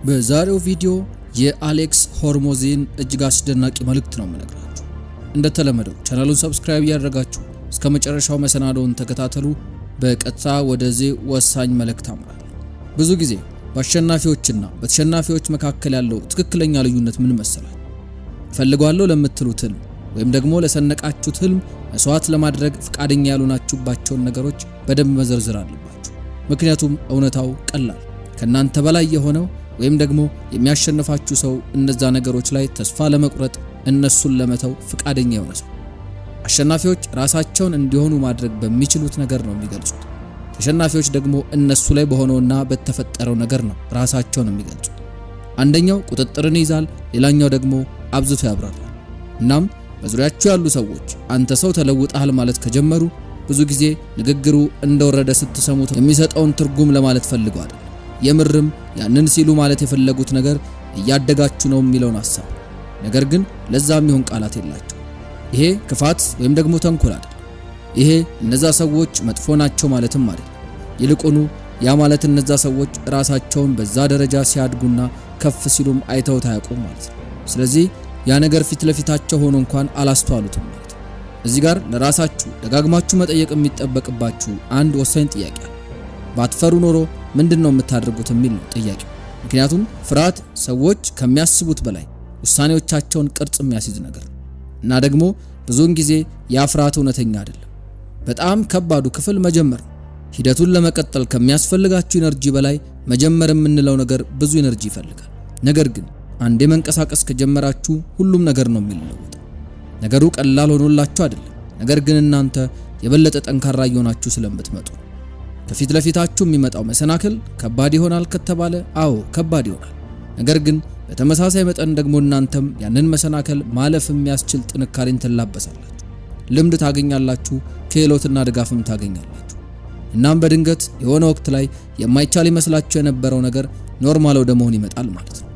በዛሬው ቪዲዮ የአሌክስ ሆርሞዝን እጅግ አስደናቂ መልእክት ነው የምነግራችሁ። እንደተለመደው ቻናሉን ሰብስክራይብ ያደረጋችሁ እስከ መጨረሻው መሰናዶውን ተከታተሉ። በቀጥታ ወደዚህ ወሳኝ መልእክት አምራለሁ። ብዙ ጊዜ በአሸናፊዎችና በተሸናፊዎች መካከል ያለው ትክክለኛ ልዩነት ምን መሰላችሁ? ፈልጓለሁ ለምትሉት ህልም ወይም ደግሞ ለሰነቃችሁት ህልም መስዋዕት ለማድረግ ፍቃደኛ ያልሆናችሁባቸውን ነገሮች በደንብ መዘርዘር አለባችሁ። ምክንያቱም እውነታው ቀላል ከናንተ በላይ የሆነው ወይም ደግሞ የሚያሸንፋችሁ ሰው እነዛ ነገሮች ላይ ተስፋ ለመቁረጥ እነሱን ለመተው ፍቃደኛ የሆነ ሰው። አሸናፊዎች ራሳቸውን እንዲሆኑ ማድረግ በሚችሉት ነገር ነው የሚገልጹት። ተሸናፊዎች ደግሞ እነሱ ላይ በሆነውና በተፈጠረው ነገር ነው ራሳቸውን የሚገልጹት። አንደኛው ቁጥጥርን ይዛል፣ ሌላኛው ደግሞ አብዝቶ ያብራራል። እናም በዙሪያችሁ ያሉ ሰዎች አንተ ሰው ተለውጣል ማለት ከጀመሩ ብዙ ጊዜ ንግግሩ እንደወረደ ስትሰሙት የሚሰጠውን ትርጉም ለማለት ፈልገው አይደል። የምርም ያንን ሲሉ ማለት የፈለጉት ነገር እያደጋችሁ ነው የሚለውን ሐሳብ። ነገር ግን ለዛም ይሁን ቃላት የላቸው። ይሄ ክፋት ወይም ደግሞ ተንኮል አይደል። ይሄ እነዛ ሰዎች መጥፎ ናቸው ማለትም አይደል። ይልቁኑ ያ ማለት እነዛ ሰዎች ራሳቸውን በዛ ደረጃ ሲያድጉና ከፍ ሲሉም አይተውት አያውቁም ማለት ነው። ስለዚህ ያ ነገር ፊት ለፊታቸው ሆኖ እንኳን አላስተዋሉትም ማለት ነው። እዚህ ጋር ለራሳችሁ ደጋግማችሁ መጠየቅ የሚጠበቅባችሁ አንድ ወሳኝ ጥያቄ አለ። ባትፈሩ ኖሮ ምንድነው የምታደርጉት የሚል ነው ጥያቄው። ምክንያቱም ፍርሃት ሰዎች ከሚያስቡት በላይ ውሳኔዎቻቸውን ቅርጽ የሚያስይዝ ነገር እና ደግሞ ብዙውን ጊዜ ያ ፍርሃት እውነተኛ አይደለም። በጣም ከባዱ ክፍል መጀመር ነው። ሂደቱን ለመቀጠል ከሚያስፈልጋችሁ ኢነርጂ በላይ መጀመር የምንለው ነገር ብዙ ኢነርጂ ይፈልጋል። ነገር ግን አንዴ መንቀሳቀስ ከጀመራችሁ ሁሉም ነገር ነው የሚለወጠው። ነገሩ ቀላል ሆኖላችሁ አይደለም፣ ነገር ግን እናንተ የበለጠ ጠንካራ እየሆናችሁ ስለምትመጡ። ከፊት ለፊታችሁ የሚመጣው መሰናክል ከባድ ይሆናል ከተባለ አዎ ከባድ ይሆናል። ነገር ግን በተመሳሳይ መጠን ደግሞ እናንተም ያንን መሰናክል ማለፍ የሚያስችል ጥንካሬን ትላበሳላችሁ፣ ልምድ ታገኛላችሁ፣ ክህሎትና ድጋፍም ታገኛላችሁ። እናም በድንገት የሆነ ወቅት ላይ የማይቻል ይመስላችሁ የነበረው ነገር ኖርማል ወደ መሆን ይመጣል ማለት ነው።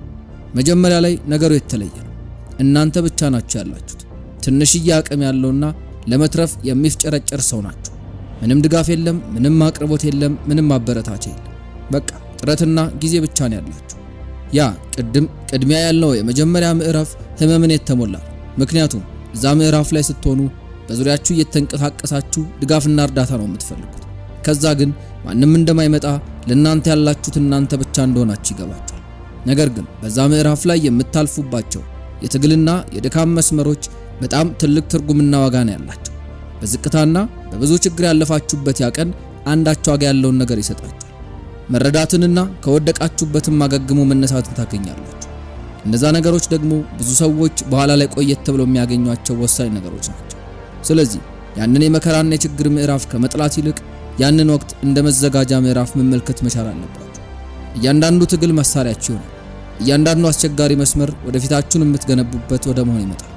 መጀመሪያ ላይ ነገሩ የተለየ ነው። እናንተ ብቻ ናችሁ ያላችሁት። ትንሽዬ አቅም ያለውና ለመትረፍ የሚፍጨረጨር ሰው ናችሁ። ምንም ድጋፍ የለም፣ ምንም አቅርቦት የለም፣ ምንም ማበረታቻ የለም። በቃ ጥረትና ጊዜ ብቻ ነው ያላችሁ። ያ ቅድሚያ ያለው የመጀመሪያ ምዕራፍ ህመምን የተሞላ ነው። ምክንያቱም እዛ ምዕራፍ ላይ ስትሆኑ በዙሪያችሁ እየተንቀሳቀሳችሁ ድጋፍና እርዳታ ነው የምትፈልጉት። ከዛ ግን ማንም እንደማይመጣ ለእናንተ ያላችሁት እናንተ ብቻ እንደሆናችሁ ይገባችኋል። ነገር ግን በዛ ምዕራፍ ላይ የምታልፉባቸው የትግልና የድካም መስመሮች በጣም ትልቅ ትርጉምና ዋጋ ነው ያላቸው። በዝቅታና በብዙ ችግር ያለፋችሁበት ያ ቀን አንዳች ዋጋ ያለውን ነገር ይሰጣችኋል። መረዳትንና ከወደቃችሁበትም ማገግሞ መነሳትን ታገኛላችሁ። እነዛ ነገሮች ደግሞ ብዙ ሰዎች በኋላ ላይ ቆየት ተብለው የሚያገኟቸው ወሳኝ ነገሮች ናቸው። ስለዚህ ያንን የመከራና የችግር ምዕራፍ ከመጥላት ይልቅ ያንን ወቅት እንደ መዘጋጃ ምዕራፍ መመልከት መቻል አለባችሁ። እያንዳንዱ ትግል መሳሪያችሁ ይሆናል። እያንዳንዱ አስቸጋሪ መስመር ወደፊታችሁን የምትገነቡበት ወደ መሆን ይመጣል።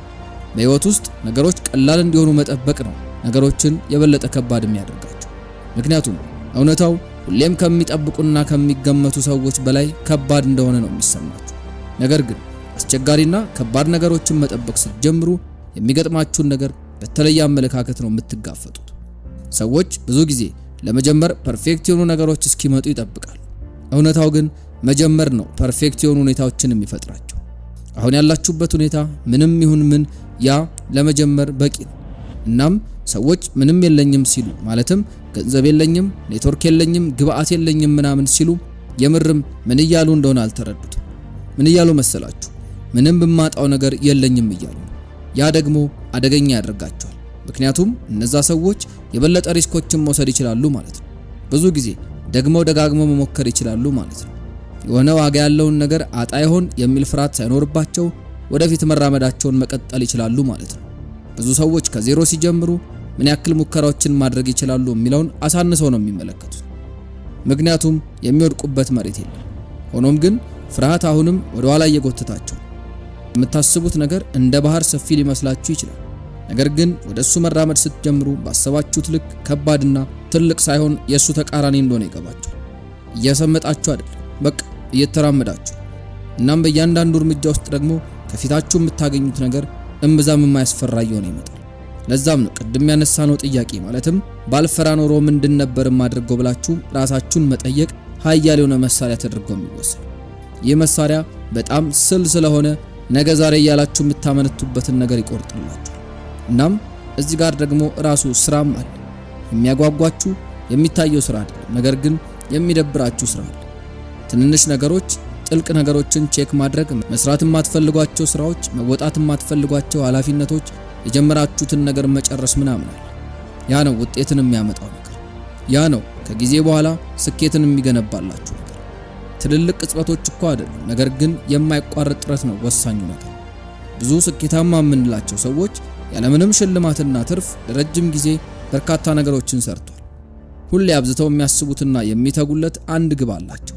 በህይወት ውስጥ ነገሮች ቀላል እንዲሆኑ መጠበቅ ነው ነገሮችን የበለጠ ከባድ የሚያደርጋቸው። ምክንያቱም እውነታው ሁሌም ከሚጠብቁና ከሚገመቱ ሰዎች በላይ ከባድ እንደሆነ ነው የሚሰማችሁ። ነገር ግን አስቸጋሪና ከባድ ነገሮችን መጠበቅ ስትጀምሩ የሚገጥማችሁን ነገር በተለየ አመለካከት ነው የምትጋፈጡት። ሰዎች ብዙ ጊዜ ለመጀመር ፐርፌክት የሆኑ ነገሮች እስኪመጡ ይጠብቃሉ። እውነታው ግን መጀመር ነው ፐርፌክት የሆኑ ሁኔታዎችን የሚፈጥራቸው። አሁን ያላችሁበት ሁኔታ ምንም ይሁን ምን ያ ለመጀመር በቂ ነው። እናም ሰዎች ምንም የለኝም ሲሉ ማለትም ገንዘብ የለኝም፣ ኔትወርክ የለኝም፣ ግብአት የለኝም ምናምን ሲሉ የምርም ምን እያሉ እንደሆነ አልተረዱትም። ምን እያሉ መሰላችሁ? ምንም በማጣው ነገር የለኝም እያሉ። ያ ደግሞ አደገኛ ያደርጋቸዋል። ምክንያቱም እነዛ ሰዎች የበለጠ ሪስኮችን መውሰድ ይችላሉ ማለት ነው። ብዙ ጊዜ ደግመው ደጋግመው መሞከር ይችላሉ ማለት ነው። የሆነ ዋጋ ያለውን ነገር አጣ ይሆን የሚል ፍርሃት ሳይኖርባቸው ወደፊት መራመዳቸውን መቀጠል ይችላሉ ማለት ነው። ብዙ ሰዎች ከዜሮ ሲጀምሩ ምን ያክል ሙከራዎችን ማድረግ ይችላሉ የሚለውን አሳንሰው ነው የሚመለከቱት። ምክንያቱም የሚወድቁበት መሬት የለም። ሆኖም ግን ፍርሃት አሁንም ወደ ኋላ እየጎተታቸው። የምታስቡት ነገር እንደ ባህር ሰፊ ሊመስላችሁ ይችላል። ነገር ግን ወደሱ መራመድ ስትጀምሩ ባሰባችሁት ልክ ከባድና ትልቅ ሳይሆን የሱ ተቃራኒ እንደሆነ ይገባችኋል። እየሰመጣችሁ አይደለም፣ በቃ እየተራመዳችሁ። እናም በእያንዳንዱ እርምጃ ውስጥ ደግሞ ከፊታችሁ የምታገኙት ነገር እምብዛም የማያስፈራ እየሆነ ይመጣል። ለዛም ነው ቅድም ያነሳነው ጥያቄ ማለትም ባልፈራ ኖሮ ምንድን ነበር ማድረግ ብላችሁ ራሳችሁን መጠየቅ ኃያል የሆነ መሳሪያ ተደርጎ የሚወሰድ። ይህ መሳሪያ በጣም ስል ስለሆነ ነገ ዛሬ እያላችሁ የምታመነቱበትን ነገር ይቆርጥላችሁ። እናም እዚህ ጋር ደግሞ ራሱ ስራም አለ። የሚያጓጓችሁ የሚታየው ስራ አይደለም፣ ነገር ግን የሚደብራችሁ ስራ አለ። ትንንሽ ነገሮች፣ ጥልቅ ነገሮችን ቼክ ማድረግ፣ መስራት የማትፈልጓቸው ስራዎች፣ መወጣት የማትፈልጓቸው ኃላፊነቶች፣ የጀመራችሁትን ነገር መጨረስ ምናምን አለ። ያ ነው ውጤትን የሚያመጣው ነገር። ያ ነው ከጊዜ በኋላ ስኬትን የሚገነባላችሁ ነገር። ትልልቅ ቅጽበቶች እኮ አይደሉም፣ ነገር ግን የማይቋረጥ ጥረት ነው ወሳኙ ነገር። ብዙ ስኬታማ የምንላቸው ሰዎች ያለምንም ሽልማትና ትርፍ ለረጅም ጊዜ በርካታ ነገሮችን ሰርቷል። ሁሌ አብዝተው የሚያስቡትና የሚተጉለት አንድ ግብ አላቸው።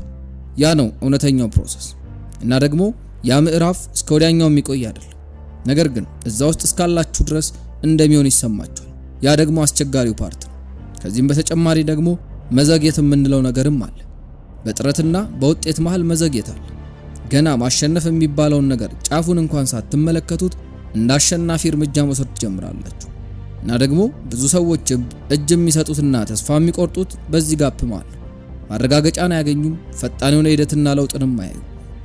ያ ነው እውነተኛው ፕሮሰስ። እና ደግሞ ያ ምዕራፍ እስከ ወዲያኛው የሚቆይ አይደለም፣ ነገር ግን እዛ ውስጥ እስካላችሁ ድረስ እንደሚሆን ይሰማችኋል። ያ ደግሞ አስቸጋሪው ፓርት ነው። ከዚህም በተጨማሪ ደግሞ መዘግየት የምንለው ነገርም አለ። በጥረትና በውጤት መሃል መዘግየት አለ። ገና ማሸነፍ የሚባለውን ነገር ጫፉን እንኳን ሳትመለከቱት እንደ አሸናፊ እርምጃ መውሰድ ትጀምራላችሁ። እና ደግሞ ብዙ ሰዎች እጅ የሚሰጡትና ተስፋ የሚቆርጡት በዚህ ጋፕ መሃል ነው። ማረጋገጫን አያገኙም፣ ፈጣን የሆነ ሂደትና ለውጥንም አያዩ።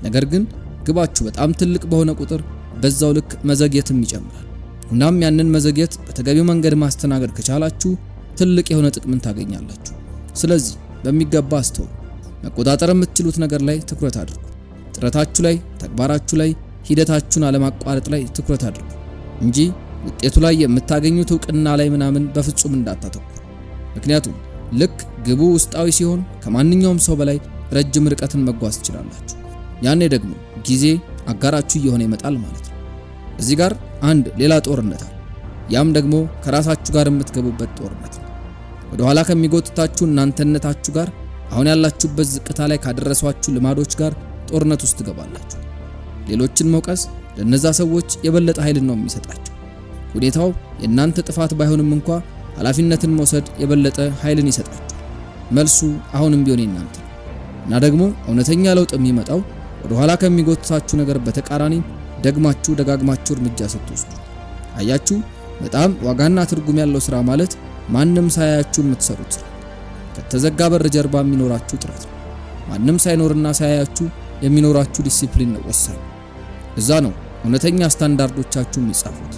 ነገር ግን ግባችሁ በጣም ትልቅ በሆነ ቁጥር በዛው ልክ መዘግየትም ይጨምራል። እናም ያንን መዘግየት በተገቢው መንገድ ማስተናገድ ከቻላችሁ ትልቅ የሆነ ጥቅምን ታገኛላችሁ። ስለዚህ በሚገባ አስተውሉ። መቆጣጠር የምትችሉት ነገር ላይ ትኩረት አድርጉ። ጥረታችሁ ላይ፣ ተግባራችሁ ላይ፣ ሂደታችሁን አለማቋረጥ ላይ ትኩረት አድርጉ እንጂ ውጤቱ ላይ የምታገኙት እውቅና ላይ ምናምን በፍጹም እንዳታተኩሩ። ምክንያቱም ልክ ግቡ ውስጣዊ ሲሆን ከማንኛውም ሰው በላይ ረጅም ርቀትን መጓዝ ትችላላችሁ። ያኔ ደግሞ ጊዜ አጋራችሁ እየሆነ ይመጣል ማለት ነው። እዚህ ጋር አንድ ሌላ ጦርነት አለ። ያም ደግሞ ከራሳችሁ ጋር የምትገቡበት ጦርነት ነው። ወደ ኋላ ከሚጎትታችሁ እናንተነታችሁ ጋር፣ አሁን ያላችሁበት ዝቅታ ላይ ካደረሷችሁ ልማዶች ጋር ጦርነት ውስጥ ትገባላችሁ። ሌሎችን መውቀስ ለነዛ ሰዎች የበለጠ ኃይልን ነው የሚሰጣቸው። ሁኔታው የእናንተ ጥፋት ባይሆንም እንኳ ኃላፊነትን መውሰድ የበለጠ ኃይልን ይሰጣቸው። መልሱ አሁንም ቢሆን የእናንተ ነው። እና ደግሞ እውነተኛ ለውጥ የሚመጣው ወደ ኋላ ከሚጎትታችሁ ነገር በተቃራኒ ደግማችሁ ደጋግማችሁ እርምጃ ስትወስዱ። አያችሁ፣ በጣም ዋጋና ትርጉም ያለው ስራ ማለት ማንም ሳያያችሁ የምትሰሩት ስራ፣ ከተዘጋ በር ጀርባ የሚኖራችሁ ጥረት ነው። ማንም ሳይኖርና ሳያያችሁ የሚኖራችሁ ዲሲፕሊን ነው ወሳኝ። እዛ ነው እውነተኛ ስታንዳርዶቻችሁ የሚጻፉት።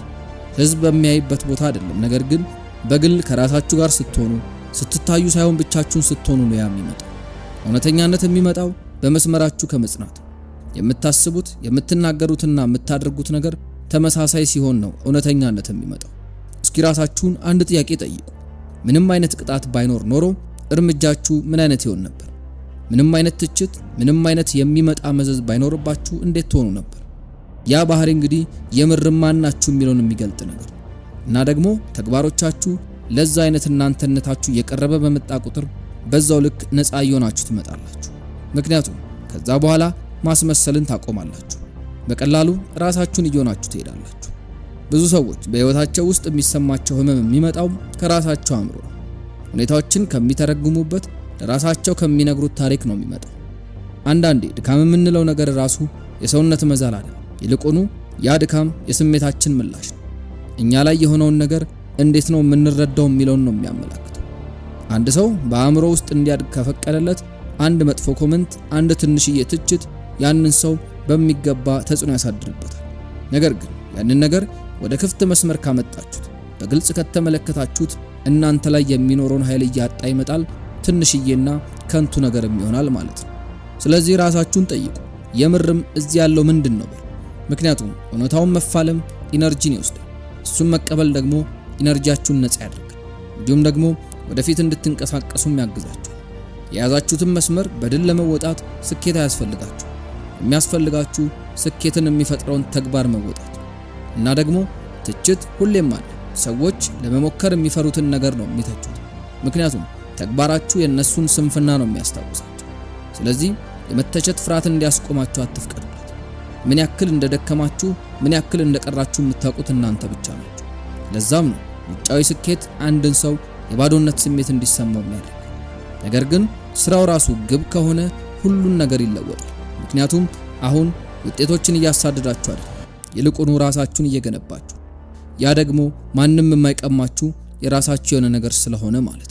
ህዝብ በሚያይበት ቦታ አይደለም፣ ነገር ግን በግል ከራሳችሁ ጋር ስትሆኑ፣ ስትታዩ ሳይሆን ብቻችሁን ስትሆኑ ነው ያ የሚመጣው። እውነተኛነት የሚመጣው በመስመራችሁ ከመጽናት። የምታስቡት የምትናገሩትና የምታደርጉት ነገር ተመሳሳይ ሲሆን ነው እውነተኛነት የሚመጣው። እስኪ ራሳችሁን አንድ ጥያቄ ጠይቁ። ምንም አይነት ቅጣት ባይኖር ኖሮ እርምጃችሁ ምን አይነት ይሆን ነበር? ምንም አይነት ትችት፣ ምንም አይነት የሚመጣ መዘዝ ባይኖርባችሁ እንዴት ትሆኑ ነበር? ያ ባህሪ እንግዲህ የምርም ማናችሁ የሚለውን የሚገልጥ ነገር እና ደግሞ ተግባሮቻችሁ ለዛ አይነት እናንተነታችሁ እየቀረበ በመጣ ቁጥር በዛው ልክ ነፃ እየሆናችሁ ትመጣላችሁ። ምክንያቱም ከዛ በኋላ ማስመሰልን ታቆማላችሁ። በቀላሉ ራሳችሁን እየሆናችሁ ትሄዳላችሁ። ብዙ ሰዎች በህይወታቸው ውስጥ የሚሰማቸው ህመም የሚመጣው ከራሳቸው አእምሮ ነው። ሁኔታዎችን ከሚተረጉሙበት ለራሳቸው ከሚነግሩት ታሪክ ነው የሚመጣው። አንዳንዴ ድካም የምንለው ነገር ራሱ የሰውነት መዛል አይደለም። ይልቁኑ ያ ድካም የስሜታችን ምላሽ ነው። እኛ ላይ የሆነውን ነገር እንዴት ነው የምንረዳው የሚለውን ነው የሚያመላክተው። አንድ ሰው በአእምሮ ውስጥ እንዲያድግ ከፈቀደለት አንድ መጥፎ ኮመንት፣ አንድ ትንሽዬ ትችት ያንን ሰው በሚገባ ተጽዕኖ ያሳድርበታል። ነገር ግን ያንን ነገር ወደ ክፍት መስመር ካመጣችሁት፣ በግልጽ ከተመለከታችሁት እናንተ ላይ የሚኖረውን ኃይል እያጣ ይመጣል። ትንሽዬና ከንቱ ነገር ይሆናል ማለት ነው። ስለዚህ ራሳችሁን ጠይቁ፣ የምርም እዚህ ያለው ምንድን ነው? ምክንያቱም እውነታውን መፋለም ኢነርጂን ይወስዳል። እሱን መቀበል ደግሞ ኢነርጂያችሁን ነፃ ያደርጋል። እንዲሁም ደግሞ ወደፊት እንድትንቀሳቀሱም ያግዛችኋል። የያዛችሁትን መስመር በድል ለመወጣት ስኬት አያስፈልጋችሁ። የሚያስፈልጋችሁ ስኬትን የሚፈጥረውን ተግባር መወጣት እና ደግሞ ትችት ሁሌም አለ። ሰዎች ለመሞከር የሚፈሩትን ነገር ነው የሚተቹት። ምክንያቱም ተግባራችሁ የነሱን ስንፍና ነው የሚያስታውሳቸው። ስለዚህ የመተቸት ፍርሃት እንዲያስቆማችሁ አትፍቀዱለት። ምን ያክል እንደደከማችሁ፣ ምን ያክል እንደቀራችሁ የምታውቁት እናንተ ብቻ ናችሁ። ለዛም ነው ውጫዊ ስኬት አንድን ሰው የባዶነት ስሜት እንዲሰማው የሚያደርግ። ነገር ግን ስራው ራሱ ግብ ከሆነ ሁሉን ነገር ይለወጣል። ምክንያቱም አሁን ውጤቶችን እያሳደዳችሁ አይደል፣ ይልቁኑ ራሳችሁን እየገነባችሁ። ያ ደግሞ ማንም የማይቀማችሁ የራሳችሁ የሆነ ነገር ስለሆነ ማለት ነው።